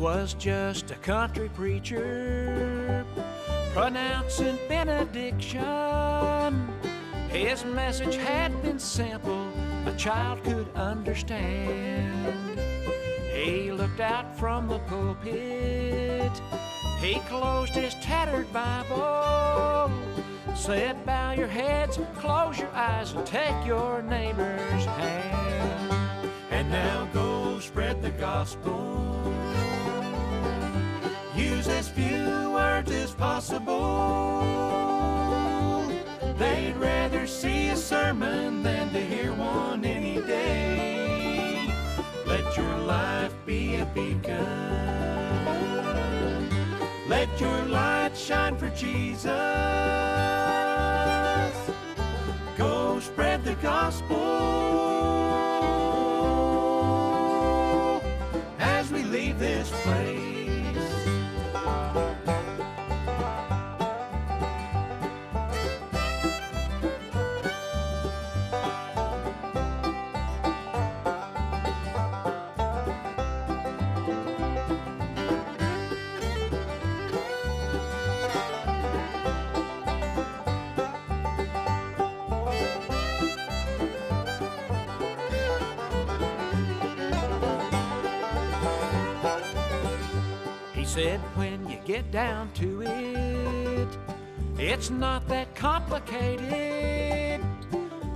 was just a country preacher pronouncing benediction. His message had been simple, a child could understand. He looked out from the pulpit, he closed his tattered Bible, said, bow your heads, close your eyes, and take your neighbor's hand. And now go spread the gospel. Use as few words as possible. They'd rather see a sermon than to hear one any day. Let your life be a beacon. Let your light shine for Jesus. Go spread the gospel as we leave this place. Said when you get down to it, it's not that complicated.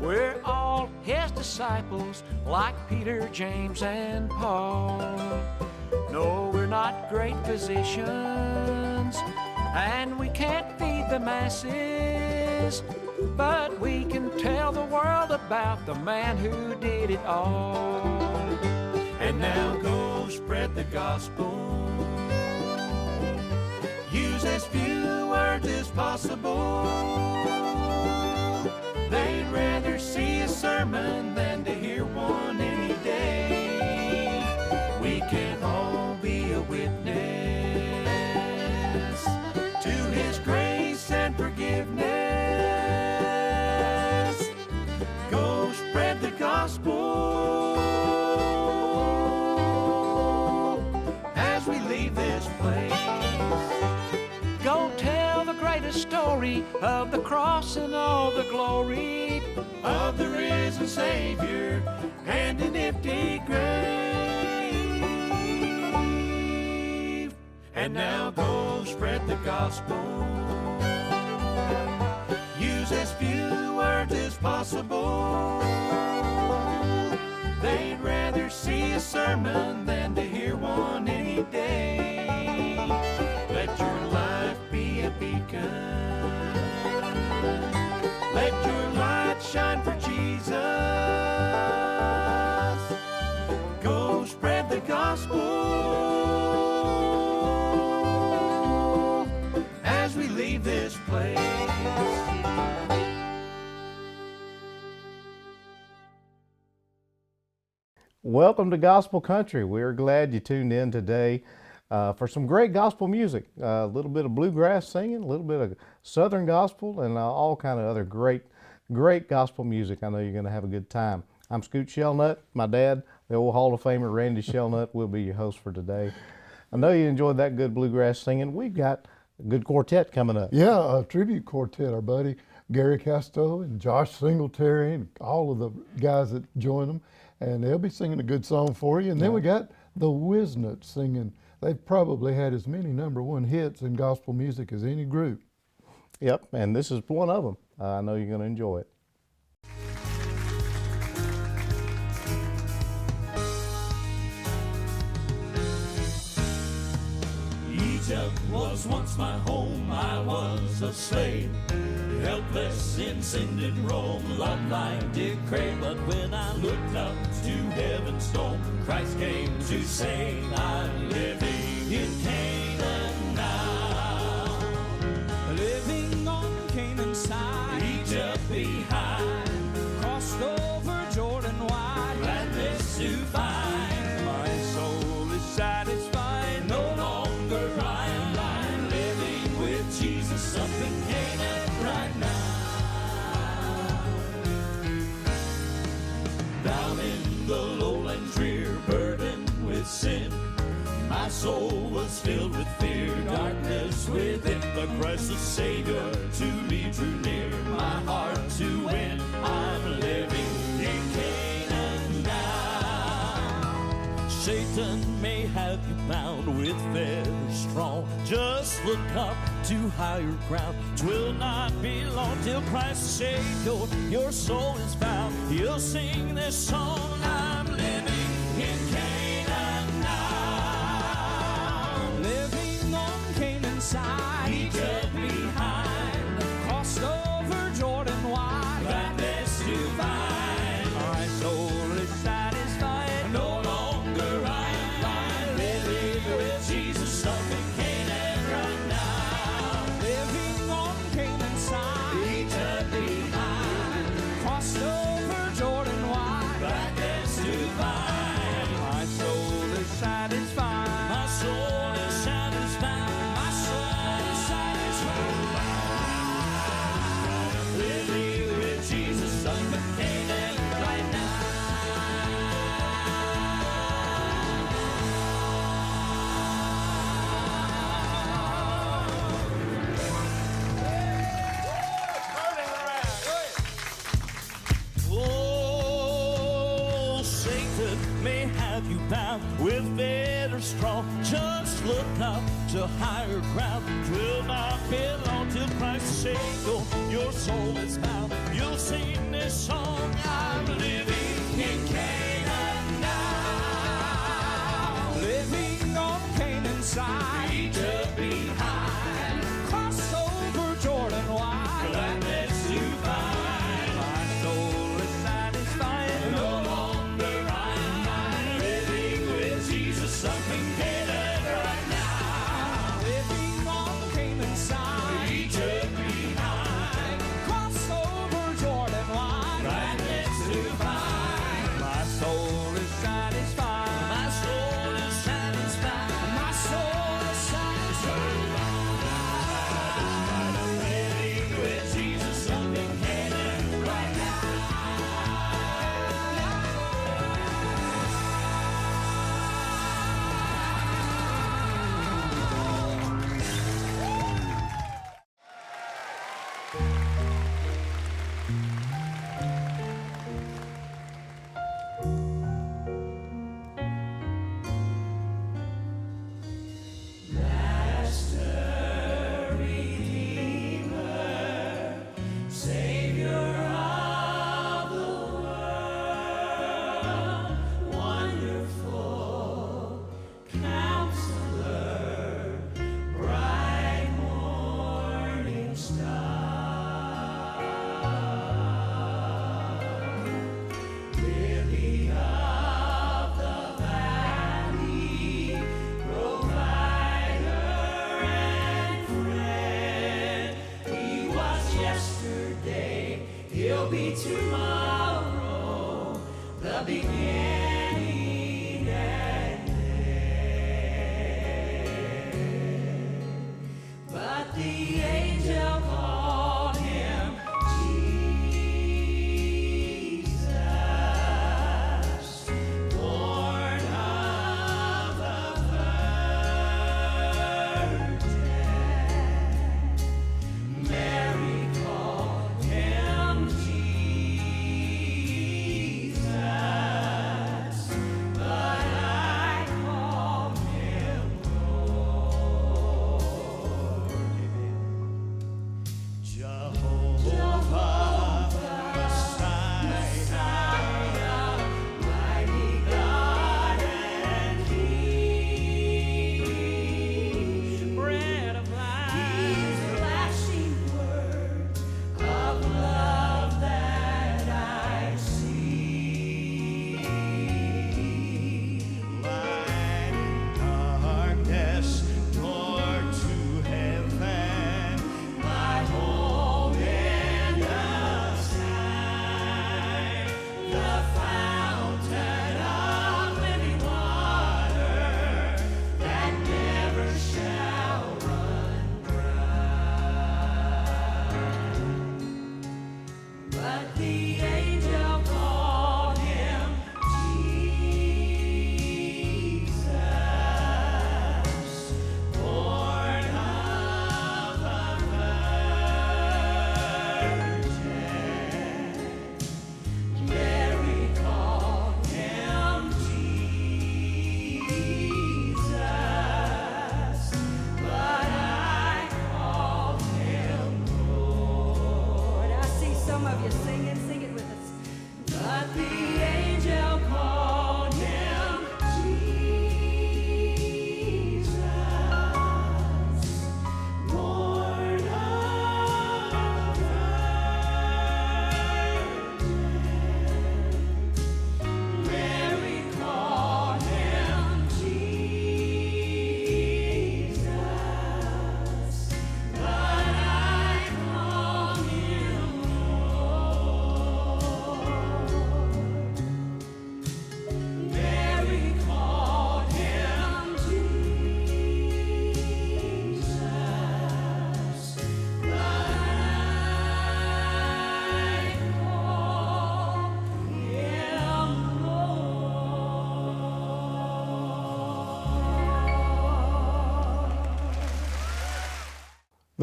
We're all his disciples, like Peter, James, and Paul. No, we're not great physicians, and we can't feed the masses, but we can tell the world about the man who did it all. And now go spread the gospel. Use as few words as possible. They'd rather see a sermon than to hear one any day. We can all be a witness to his grace and forgiveness. Go spread the gospel as we leave this place. Go tell the greatest story of the cross and all the glory of the risen Savior and an empty grave. And now go spread the gospel. Use as few words as possible. They'd rather see a sermon than to hear one any day. Let your life be a beacon. Let your light shine for Jesus. Go spread the gospel as we leave this place. Welcome to Gospel Country. We're glad you tuned in today for some great gospel music. A little bit of bluegrass singing, a little bit of southern gospel, and all kind of other great gospel music. I know you're going to have a good time. I'm Scoot Shellnut. My dad, the old Hall of Famer Randy Shellnut, will be your host for today. I know you enjoyed that good bluegrass singing. We've got a good quartet coming up. Yeah, a tribute quartet. Our buddy Gary Casto and Josh Singletary and all of the guys that join them. And they'll be singing a good song for you. And then we got the Wisnuts singing. They've probably had as many #1 hits in gospel music as any group. Yep, and this is one of them. I know you're going to enjoy it. Egypt was once my home, I was a slave, helpless in sin and Rome, love like Dick Craig. But when I looked up to heaven's dome, Christ came to save. I'm living in Canaan now, living on Canaan's side, Egypt behind, crossed over Jordan wide, gladness to find. My soul is satisfied, no longer I am blind, living with Jesus up in Canaan right now. Down in the lowlands drear, burdened with sin, my soul by Christ the Savior to be drew near. My heart to win, I'm living in Canaan now. Satan may have you bound with fetters strong. Just look up to higher ground. 'Twill not be long till Christ the Savior your soul is found. You'll sing this song, I'm living in Canaan now. Living on Canaan's side, Egypt behind, crossed over Jordan wide. gladness to find. My soul is satisfied. No longer I am blind, living with Jesus up in Canaan right now. Living on Canaan's side, Egypt behind, crossed over Jordan wide. gladness to find. My soul is satisfied. My soul is satisfied. My soul is satisfied. Living with Jesus up in Canaan right now. Oh, Satan may have you bound with fetters strong. Just look up to higher ground. 'Twill not be long till Christ the Savior your soul is found. You'll sing this song, I'm living in Canaan now. Living on Canaan's side, Egypt behind, crossed over Jordan wide. gladness to find. My soul is satisfied. No longer I am mine, living with Jesus up in Canaan right now. Living on Canaan's side, Egypt behind, crossed over Jordan wide. gladness to find. My soul is satisfied. My soul is satisfied. My soul is satisfied. I'm living with Jesus up in Canaan right now. Savior of the world, wonderful Counselor, bright morning star, Lily of the valley, provider and friend. He was yesterday, he'll be tomorrow, the beginning and end. But the angel called him Jesus, born of the Virgin. Mary called him Jesus, but I call him Lord.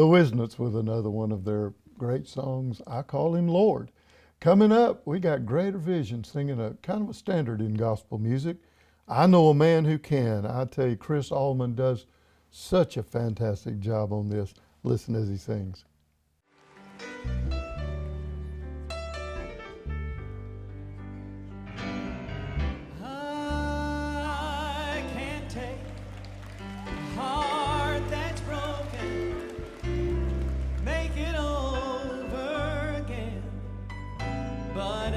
The Wisnets with another one of their great songs, I Call Him Lord. Coming up, we got Greater Vision singing a kind of a standard in gospel music. I Know a Man Who Can. I tell you, Chris Allman does such a fantastic job on this. Listen as he sings. I can't take a heart that's broken, make it over again, but I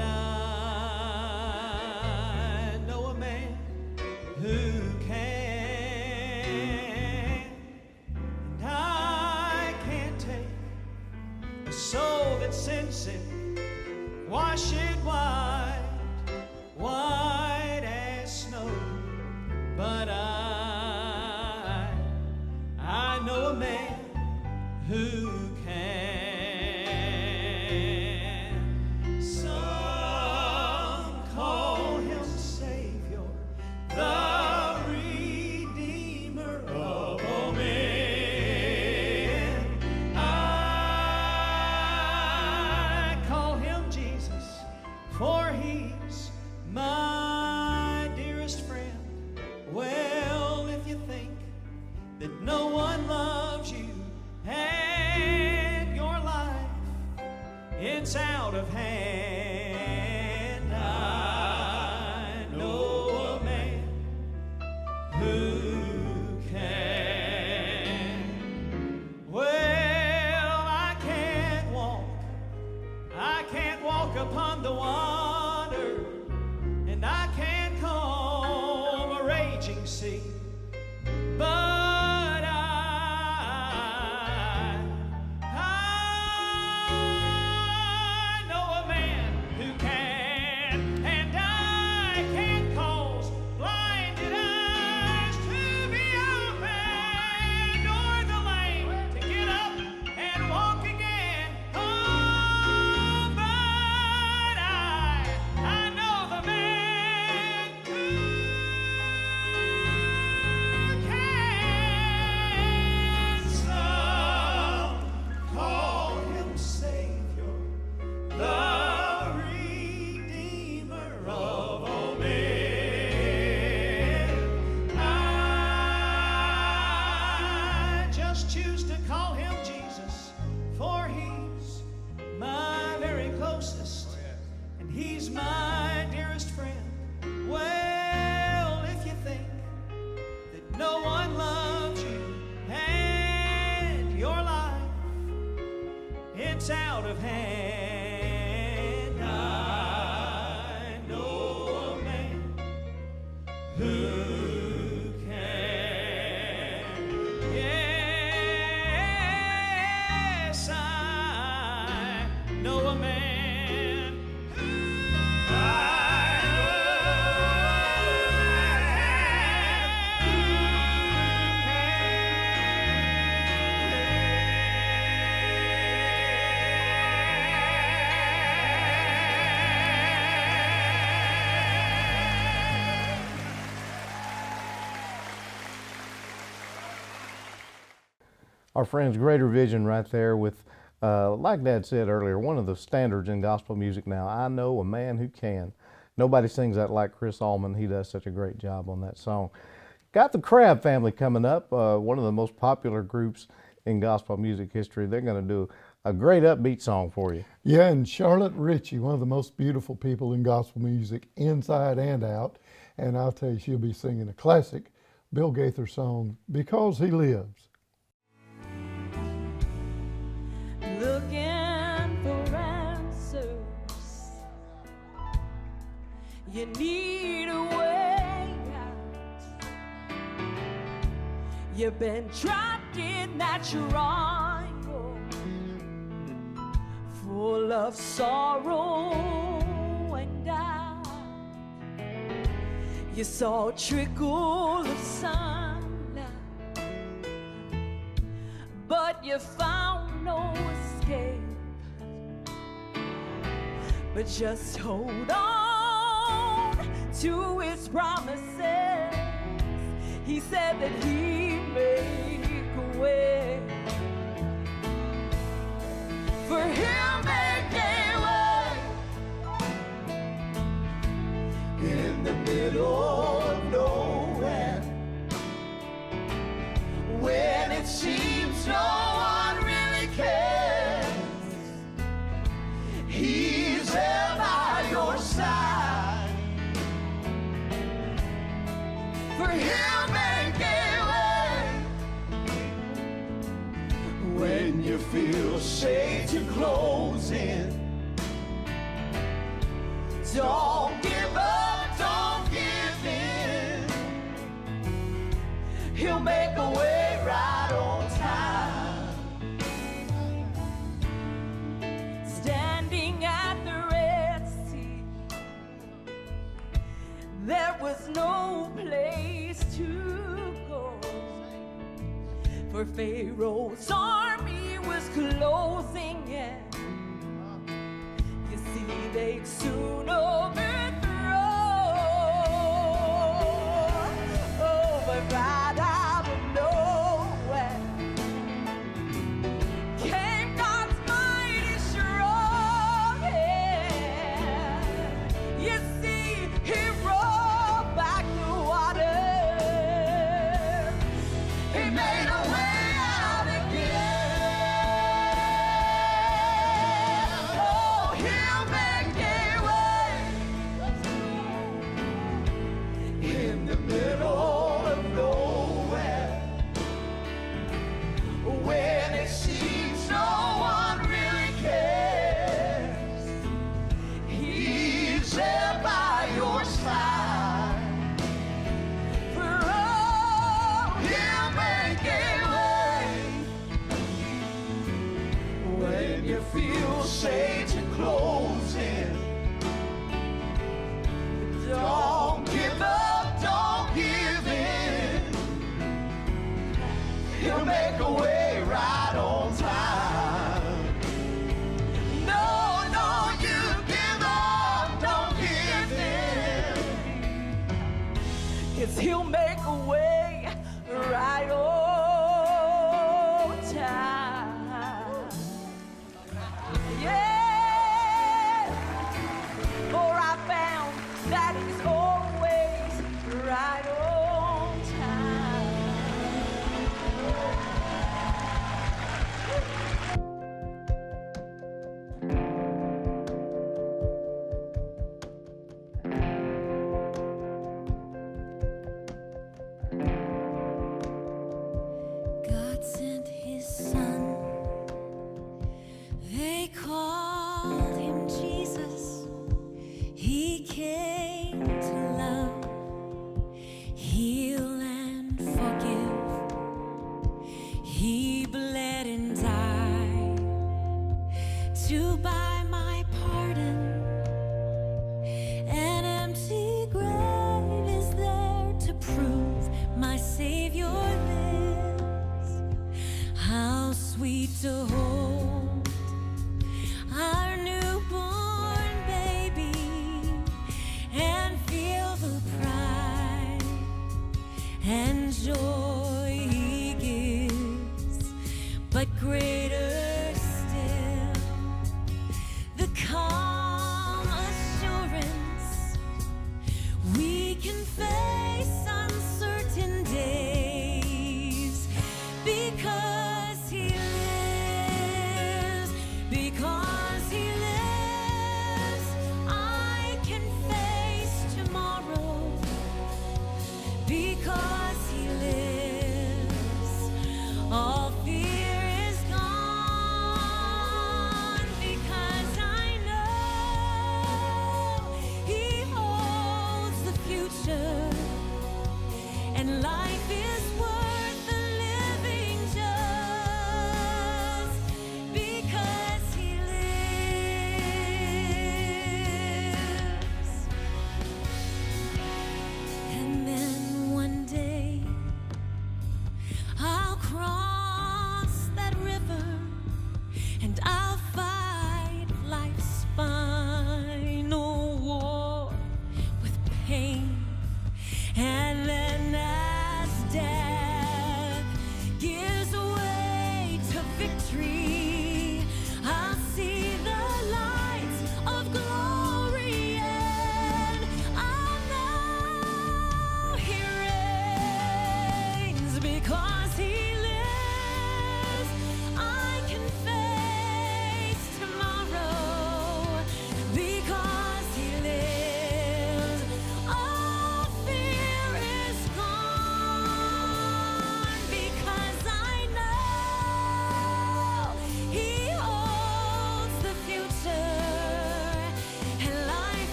know a man who can. And I can't take a soul that's sin sick, wash it white, white as snow, but I know a man who can. Some call him Savior, the Redeemer of all men. I call him Jesus, for he's my dearest friend. Well, if you think that no one loves you and your life it's out of hand, I know a man who can. Well, I can't walk upon the water, and I can't calm a raging sea, but I know a man who can, and I can cause blinded eyes to be opened, or the lame to get up and walk again. Oh, but I know the man who can. Some call him Savior, the Redeemer of all men. I just choose to call him Jesus, for he's my very closest, and he's my dearest friend. Well, if you think that no one loves you and your life it's out of hand, I know a man who can. Yes, I know a man who Our friends Greater Vision right there with, like Dad said earlier, one of the standards in gospel music now. I Know a Man Who Can. Nobody sings that like Chris Allman. He does such a great job on that song. Got the Crab Family coming up, one of the most popular groups in gospel music history. They're going to do a great upbeat song for you. Yeah, and Charlotte Ritchie, one of the most beautiful people in gospel music, inside and out. And I'll tell you, she'll be singing a classic Bill Gaither song, Because He Lives. Looking for answers, you need a way out. You've been trapped in that triangle, full of sorrow and doubt. You saw a trickle of sunlight, but you found no escape. But just hold on to His promises. He said that He'd make a way. when you feel Satan closing. Don't give up, don't give in. He'll make a way right on time. Standing at the Red Sea, there was no place to go, for Pharaoh's army was closing in. You see, they'd soon overthrow. Oh, but right out of nowhere came God's mighty strong hand. You see, He rolled back the water. He made a way out again. Oh, He'll make a way in the middle of nowhere, when it seems no one really cares. He's there by your side. For oh, He'll make a way when you feel Satan closing. Don't give up, don't give in. He'll make a way right on time. No, no, you give up, don't give in. 'Cause He'll make a way right on time. Yeah. For I found that He's always right on time. God sent His Son. They called Him Jesus. He came to love, heal, and forgive. He bled and died to buy my pardon. An empty grave is there to prove my Savior lives. How sweet to hold our newborn baby and feel the pride and joy He gives. But greater still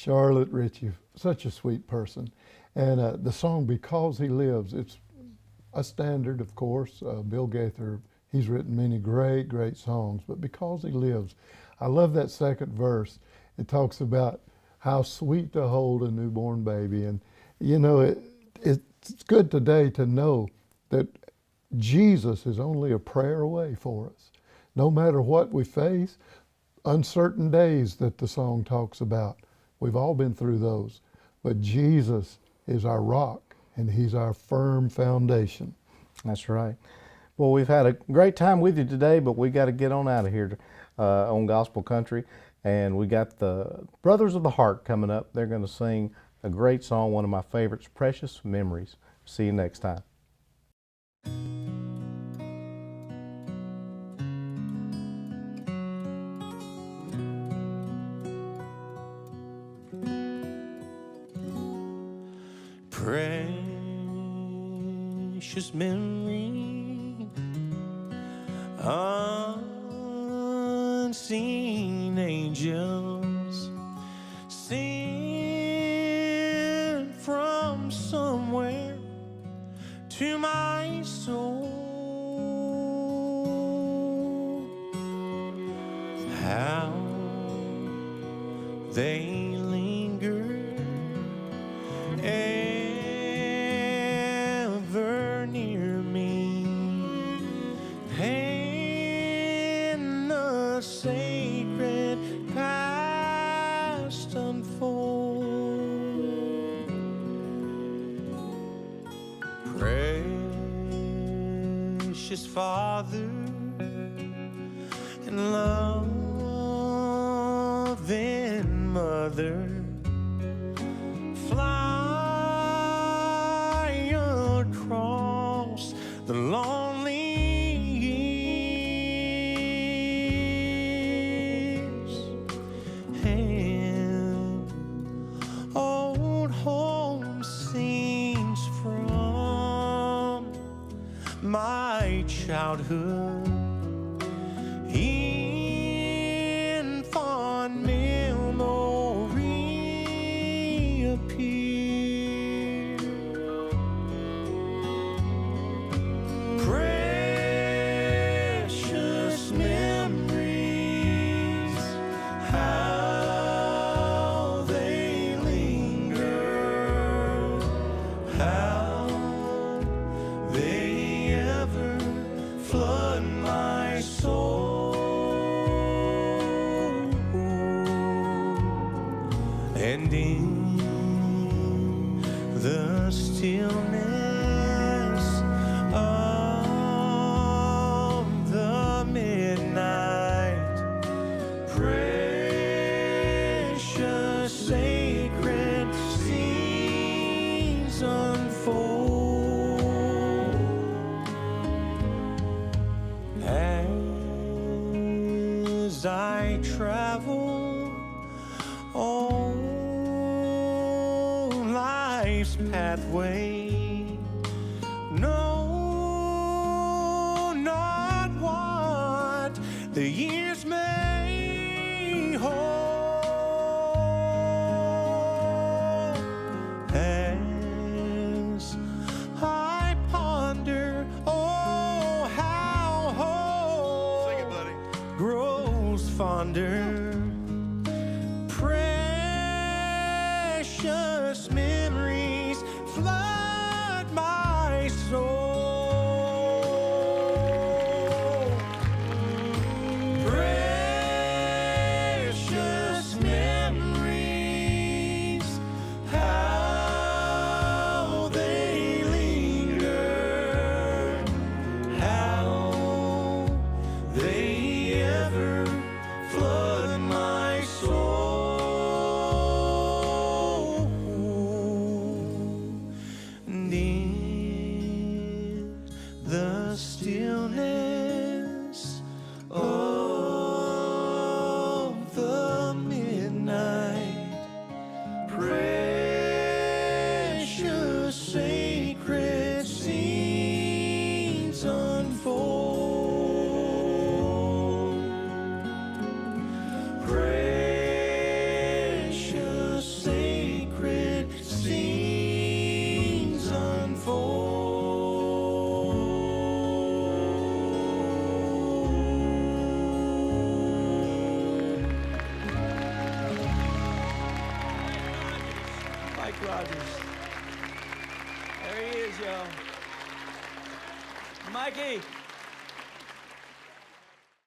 Charlotte Ritchie, such a sweet person. And the song Because He Lives, it's a standard, of course. Bill Gaither, he's written many great, great songs, but Because He Lives, I love that second verse. It talks about how sweet to hold a newborn baby. And, you know, it's good today to know that Jesus is only a prayer away for us. No matter what we face, uncertain days that the song talks about, we've all been through those. But Jesus is our rock, and He's our firm foundation. That's right. Well, we've had a great time with you today, but we got to get on out of here on Gospel Country. And we got the Brothers of the Heart coming up. They're going to sing a great song, one of my favorites, Precious Memories. See you next time. Precious memory, unseen angels sing from somewhere to my soul. How they linger ever near me, and the sacred past unfold. Precious Father and loving Mother, fly across the lonely years, and old home scenes from my childhood in fond memory appear. Precious memories, how they linger, how they ever flood my soul. And in the stillness of the midnight, precious sacred scenes unfold. As I travel on life's pathway, know not what the years may hold. As I ponder, oh, how hope grows fonder. Precious memories flood my soul. Precious memories, how they linger, how they ever flood my Mike Rogers. There he is, y'all. Mikey.